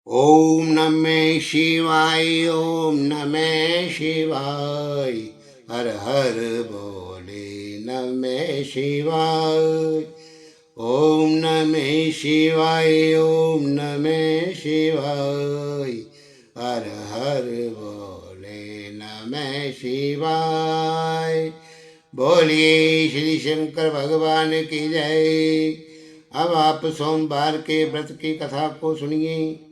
ओम नमः शिवाय। ओम नमः शिवाय। हर हर बोले नमः शिवाय। ओम नमः शिवाय। ओम नमः शिवाय। हर हर बोले नमः शिवाय। बोलिए श्री शंकर भगवान की जय। अब आप सोमवार के व्रत की कथा को सुनिए।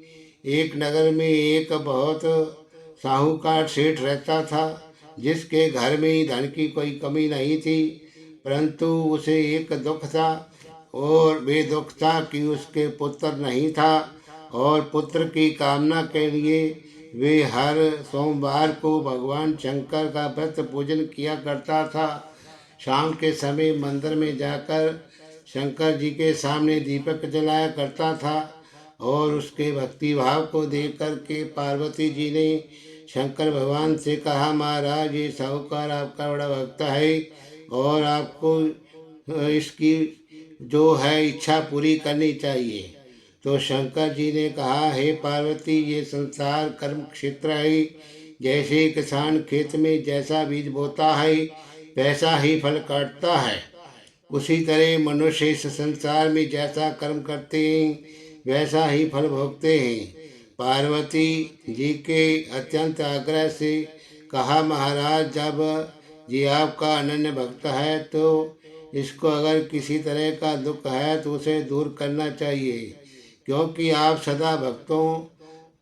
एक नगर में एक बहुत साहूकार सेठ रहता था, जिसके घर में धन की कोई कमी नहीं थी। परंतु उसे एक दुख था, और वे दुख था कि उसके पुत्र नहीं था। और पुत्र की कामना के लिए वे हर सोमवार को भगवान शंकर का व्रत पूजन किया करता था। शाम के समय मंदिर में जाकर शंकर जी के सामने दीपक जलाया करता था। और उसके भक्ति भाव को देख कर के पार्वती जी ने शंकर भगवान से कहा, महाराज ये साहूकार आपका बड़ा भक्त है, और आपको इसकी जो है इच्छा पूरी करनी चाहिए। तो शंकर जी ने कहा, हे पार्वती, ये संसार कर्म क्षेत्र है। जैसे किसान खेत में जैसा बीज बोता है वैसा ही फल काटता है, उसी तरह मनुष्य इस संसार में जैसा कर्म करते हैं वैसा ही फल भोगते हैं। पार्वती जी के अत्यंत आग्रह से कहा, महाराज जब ये आपका अनन्य भक्त है तो इसको अगर किसी तरह का दुख है तो उसे दूर करना चाहिए, क्योंकि आप सदा भक्तों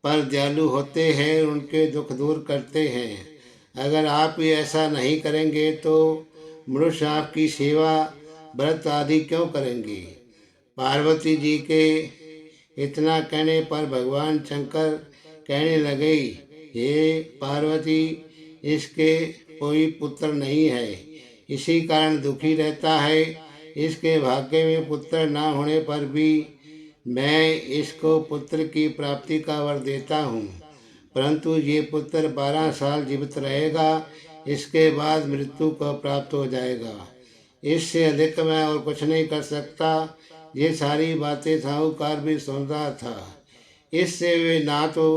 पर दयालु होते हैं, उनके दुख दूर करते हैं। अगर आप ये ऐसा नहीं करेंगे तो मनुष्य आपकी सेवा व्रत आदि क्यों करेंगे। पार्वती जी के इतना कहने पर भगवान शंकर कहने लगे, हे पार्वती, इसके कोई पुत्र नहीं है, इसी कारण दुखी रहता है। इसके भाग्य में पुत्र ना होने पर भी मैं इसको पुत्र की प्राप्ति का वर देता हूँ, परंतु ये पुत्र 12 साल जीवित रहेगा, इसके बाद मृत्यु को प्राप्त हो जाएगा। इससे अधिक मैं और कुछ नहीं कर सकता। ये सारी बातें साहूकार भी सुन रहा था। इससे वे ना तो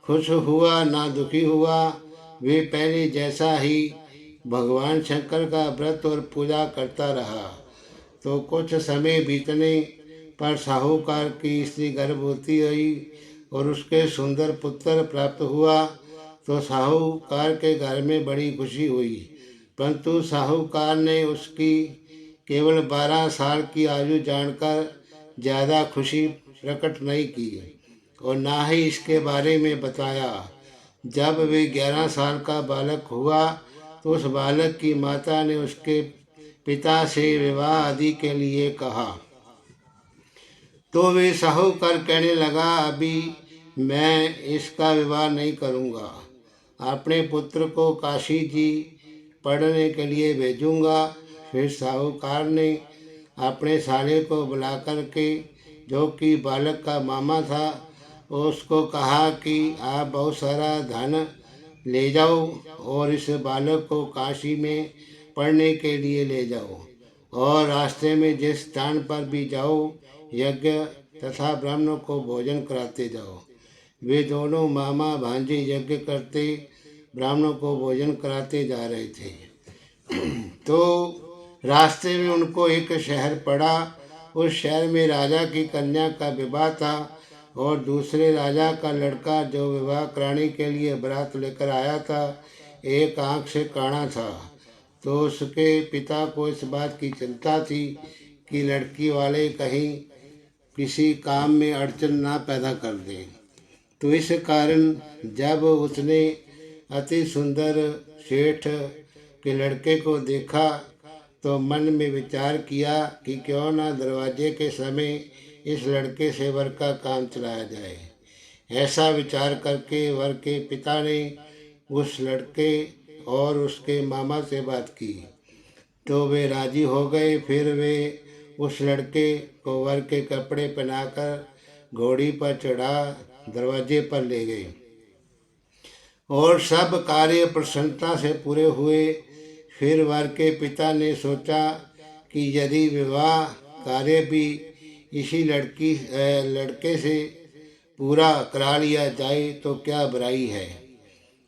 खुश हुआ ना दुखी हुआ। वे पहले जैसा ही भगवान शंकर का व्रत और पूजा करता रहा। तो कुछ समय बीतने पर साहूकार की स्त्री गर्भवती हुई और उसके सुंदर पुत्र प्राप्त हुआ। तो साहूकार के घर में बड़ी खुशी हुई, परंतु साहूकार ने उसकी केवल 12 साल की आयु जानकर ज़्यादा खुशी प्रकट नहीं की, और ना ही इसके बारे में बताया। जब वे 11 साल का बालक हुआ तो उस बालक की माता ने उसके पिता से विवाह आदि के लिए कहा। तो वे साहूकार कहने लगा, अभी मैं इसका विवाह नहीं करूँगा, अपने पुत्र को काशी जी पढ़ने के लिए भेजूँगा। फिर साहूकार ने अपने साले को बुला कर के, जो कि बालक का मामा था, उसको कहा कि आप बहुत सारा धन ले जाओ और इस बालक को काशी में पढ़ने के लिए ले जाओ, और रास्ते में जिस स्थान पर भी जाओ यज्ञ तथा ब्राह्मणों को भोजन कराते जाओ। वे दोनों मामा भांजे यज्ञ करते ब्राह्मणों को भोजन कराते जा रहे थे। तो रास्ते में उनको एक शहर पड़ा। उस शहर में राजा की कन्या का विवाह था, और दूसरे राजा का लड़का जो विवाह कराने के लिए बारात लेकर आया था, एक आंख से काना था। तो उसके पिता को इस बात की चिंता थी कि लड़की वाले कहीं किसी काम में अड़चन ना पैदा कर दें। तो इस कारण जब उसने अति सुंदर सेठ के लड़के को देखा तो मन में विचार किया कि क्यों ना दरवाजे के समय इस लड़के से वर का काम चलाया जाए। ऐसा विचार करके वर के पिता ने उस लड़के और उसके मामा से बात की, तो वे राजी हो गए। फिर वे उस लड़के को वर के कपड़े पहनाकर घोड़ी पर चढ़ा दरवाजे पर ले गए, और सब कार्य प्रसन्नता से पूरे हुए। फिर वर के पिता ने सोचा कि यदि विवाह कार्य भी इसी लड़के से पूरा करा लिया जाए तो क्या बुराई है।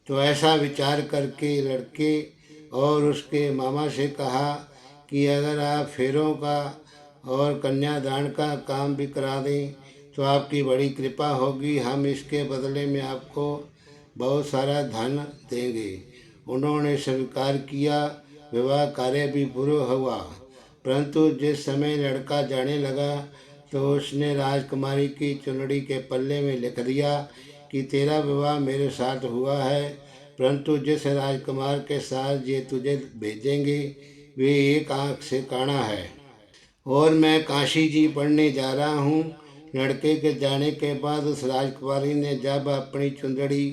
तो ऐसा विचार करके लड़के और उसके मामा से कहा कि अगर आप फेरों का और कन्यादान का काम भी करा दें तो आपकी बड़ी कृपा होगी, हम इसके बदले में आपको बहुत सारा धन देंगे। उन्होंने स्वीकार किया। विवाह कार्य भी पूरा हुआ, परंतु जिस समय लड़का जाने लगा तो उसने राजकुमारी की चुनड़ी के पल्ले में लिख दिया कि तेरा विवाह मेरे साथ हुआ है, परंतु जिस राजकुमार के साथ ये तुझे भेजेंगे वे एक आँख से काना है और मैं काशी जी पढ़ने जा रहा हूँ। लड़के के जाने के बाद उस राजकुमारी ने जब अपनी चुंदड़ी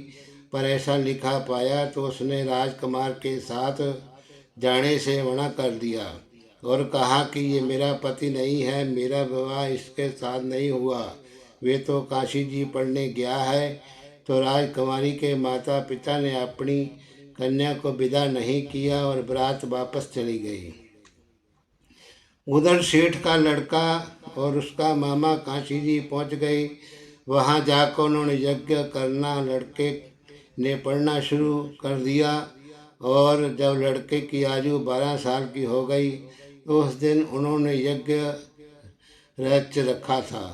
पर ऐसा लिखा पाया तो उसने राजकुमार के साथ जाने से मना कर दिया और कहा कि ये मेरा पति नहीं है, मेरा विवाह इसके साथ नहीं हुआ, वे तो काशी जी पढ़ने गया है। तो राजकुमारी के माता पिता ने अपनी कन्या को विदा नहीं किया और बारात वापस चली गई। उधर सेठ का लड़का और उसका मामा काशी जी पहुंच गए। वहां जाकर उन्होंने यज्ञ करना लड़के ने पढ़ना शुरू कर दिया और जब लड़के की आयु 12 साल की हो गई तो उस दिन उन्होंने यज्ञ रच रखा था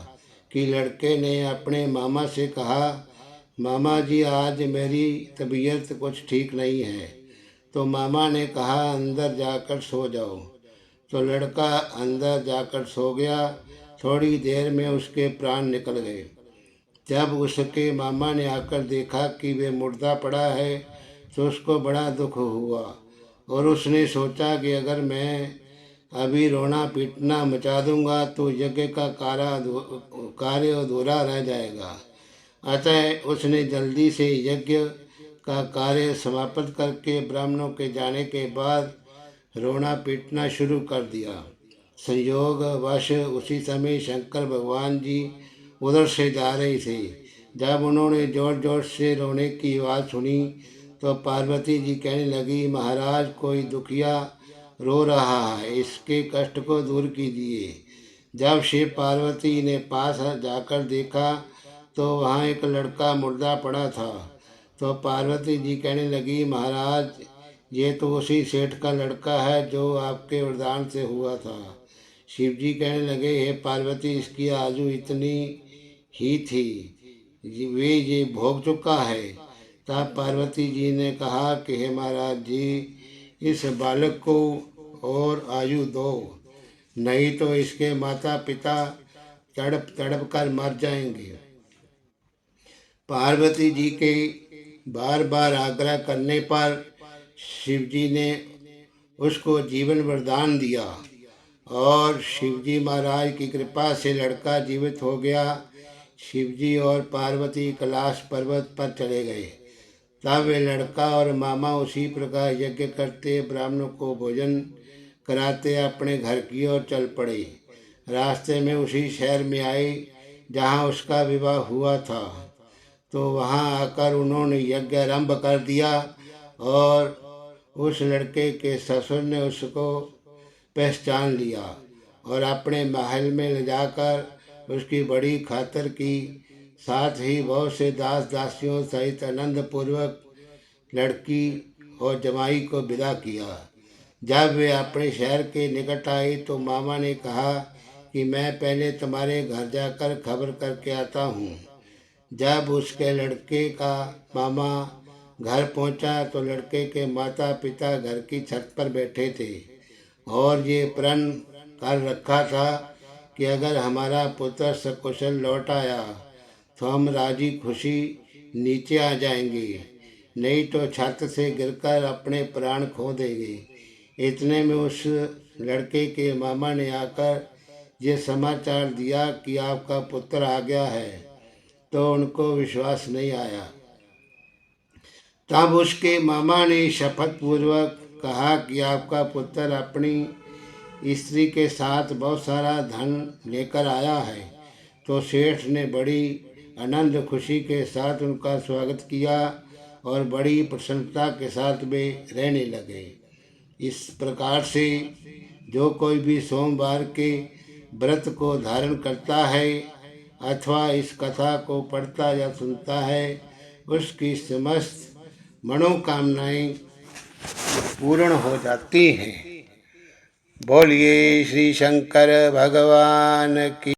कि लड़के ने अपने मामा से कहा, मामा जी आज मेरी तबीयत कुछ ठीक नहीं है। तो मामा ने कहा अंदर जाकर सो जाओ। तो लड़का अंदर जाकर सो गया। थोड़ी देर में उसके प्राण निकल गए। जब उसके मामा ने आकर देखा कि वे मुर्दा पड़ा है तो उसको बड़ा दुख हुआ और उसने सोचा कि अगर मैं अभी रोना पीटना मचा दूंगा तो यज्ञ का कार्य अधूरा रह जाएगा। अतः उसने जल्दी से यज्ञ का कार्य समाप्त करके ब्राह्मणों के जाने के बाद रोना पीटना शुरू कर दिया। संयोग वश उसी समय शंकर भगवान जी उधर से जा रहे थे। जब उन्होंने जोर जोर से रोने की आवाज़ सुनी तो पार्वती जी कहने लगी, महाराज कोई दुखिया रो रहा है, इसके कष्ट को दूर कीजिए। जब शिव पार्वती ने पास जाकर देखा तो वहाँ एक लड़का मुर्दा पड़ा था। तो पार्वती जी कहने लगी, महाराज ये तो उसी सेठ का लड़का है जो आपके वरदान से हुआ था। शिव जी कहने लगे, हे पार्वती इसकी आयु इतनी ही थी, वे ये भोग चुका है। तब पार्वती जी ने कहा कि हे महाराज जी इस बालक को और आयु दो, नहीं तो इसके माता पिता तड़प तड़प कर मर जाएंगे। पार्वती जी के बार बार आग्रह करने पर शिव जी ने उसको जीवन वरदान दिया और शिवजी महाराज की कृपा से लड़का जीवित हो गया। शिवजी और पार्वती कैलाश पर्वत पर चले गए। तब वे लड़का और मामा उसी प्रकार यज्ञ करते ब्राह्मणों को भोजन कराते अपने घर की ओर चल पड़े। रास्ते में उसी शहर में आए जहाँ उसका विवाह हुआ था। तो वहाँ आकर उन्होंने यज्ञ आरंभ कर दिया और उस लड़के के ससुर ने उसको पहचान लिया और अपने महल में ले जाकर उसकी बड़ी खातिर की। साथ ही बहुत से दास दासियों सहित आनंद पूर्वक लड़की और जमाई को विदा किया। जब वे अपने शहर के निकट आए तो मामा ने कहा कि मैं पहले तुम्हारे घर जाकर खबर करके आता हूँ। जब उसके लड़के का मामा घर पहुंचा तो लड़के के माता पिता घर की छत पर बैठे थे और ये प्रण कर रखा था कि अगर हमारा पुत्र सकुशल लौट आया तो हम राजी खुशी नीचे आ जाएंगे, नहीं तो छत से गिरकर अपने प्राण खो देंगे। इतने में उस लड़के के मामा ने आकर ये समाचार दिया कि आपका पुत्र आ गया है, तो उनको विश्वास नहीं आया। तब उसके मामा ने शपथ पूर्वक कहा कि आपका पुत्र अपनी स्त्री के साथ बहुत सारा धन लेकर आया है। तो सेठ ने बड़ी आनंद खुशी के साथ उनका स्वागत किया और बड़ी प्रसन्नता के साथ वे रहने लगे। इस प्रकार से जो कोई भी सोमवार के व्रत को धारण करता है अथवा इस कथा को पढ़ता या सुनता है उसकी समस्त मनोकामनाएं पूर्ण हो जाती हैं। बोलिए श्री शंकर भगवान की।